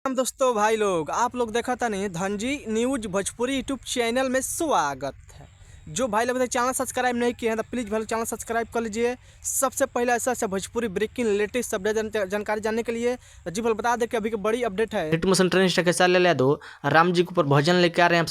हम दोस्तों भाई लोग आप लोग देखा था नहीं Dhanji news Bhojpuri YouTube channel में स्वागत है। जो भाई लोग चैनल सब्सक्राइब नहीं किए हैं तो प्लीज़ भाई चैनल सब्सक्राइब कर लीजिए। सबसे पहले ऐसा भोजपुरी ब्रेकिंग लेटेस्ट अपडेट जानकारी जानने के लिए जी भाई बता दें कि अभी की बड़ी अपडेट है। हिट मोशन ट्रेंड के साथ ले दो राम जी के ऊपर भजन लेके आ रहे हैं आप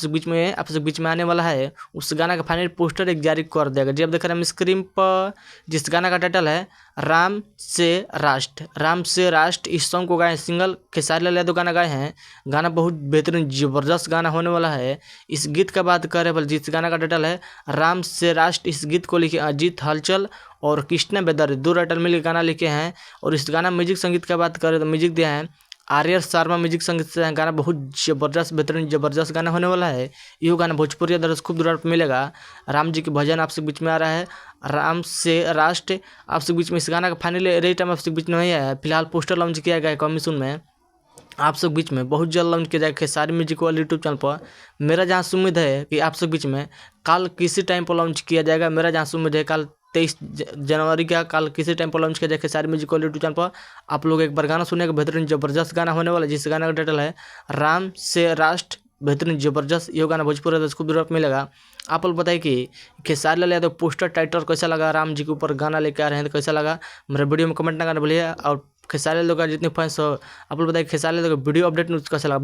सब बीच में आने वाला है। उस गाना का फाइनल पोस्टर एक जारी कर देगा। जी आप देख रहे हैं स्क्रीन पर जिस गाना का टाइटल है राम से राष्ट्र। इस सॉन्ग को गाए सिंगल खेसारी लाल यादव गाना गाए हैं। गाना बहुत बेहतरीन ज़बरदस्त गाना होने वाला है। इस गीत का बात करें बल जिस गाना का टाइटल है राम से राष्ट्र, इस गीत को लिखे अजीत हलचल और कृष्णा बेदर, दो राइटर मिलकर गाना लिखे हैं। और इस गाना म्यूजिक संगीत का बात करें तो म्यूजिक दिया है आर्यर शर्मा। म्यूजिक संगीत से गाना बहुत ज़बरदस्त बेहतरीन ज़बरदस्त गाना होने वाला है। ये गाना भोजपुरी दर्शक खूब दूर पर मिलेगा। राम जी के भजन आप सब बीच में आ रहा है राम से राष्ट्र। आप सब बीच में इस गाना का फाइनल रेट आप सब बीच में नहीं आया है। फिलहाल पोस्टर लॉन्च किया गया है कमीशन में। आप सब बीच में बहुत जल्द लॉन्च किया जाएगा खेसारी म्यूजिक वाले यूट्यूब चैनल पर। मेरा जहाँ से उम्मीद है कि आप सब बीच में कल किसी टाइम पर लॉन्च किया जाएगा। मेरा जहाँ से उम्मीद है कल 23 जनवरी का कल किसी टाइम पर लॉन्च किया जाएगा खेसारी म्यूजिक वाले यूट्यूब चैनल पर। आप लोग एक बार गाना सुनेगा, बेहतरीन ज़बरदस्त गाना होने वाला है जिस गाना का टाइटल है राम से राष्ट्र। बेहतरीन ज़बरदस्त ये गाना भोजपुरी दर्शक खूब दूर पर मिलेगा। आप लोग बताइए कि खेसारी लाल यादव पोस्टर टाइटल कैसा लगा, राम जी के ऊपर गाना लेके आ रहे हैं तो कैसा लगा। मेरे वीडियो में कमेंट ना करना भूलिए। और खेसारी लाल का जितने फैंस हो आप लोग बताइए खेसारी लाल का वीडियो अपडेट न्यूज़ कैसा लगा।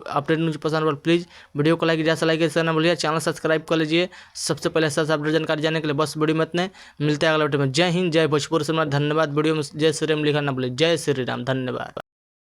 अपडेट न्यूज़ पसंद हो प्लीज़ वीडियो को लाइक जैसा लाइक करना भूलिए। चैनल सब्सक्राइब कर लीजिए सबसे पहले ऐसा अपडेट जानकारी जानने के लिए। बस वीडियो में इतने, मिलते हैं अगले वीडियो में। जय हिंद, जय भोजपुरी समाज। धन्यवाद। वीडियो में जय श्री राम लिखा ना भूलिए। जय श्री राम, धन्यवाद।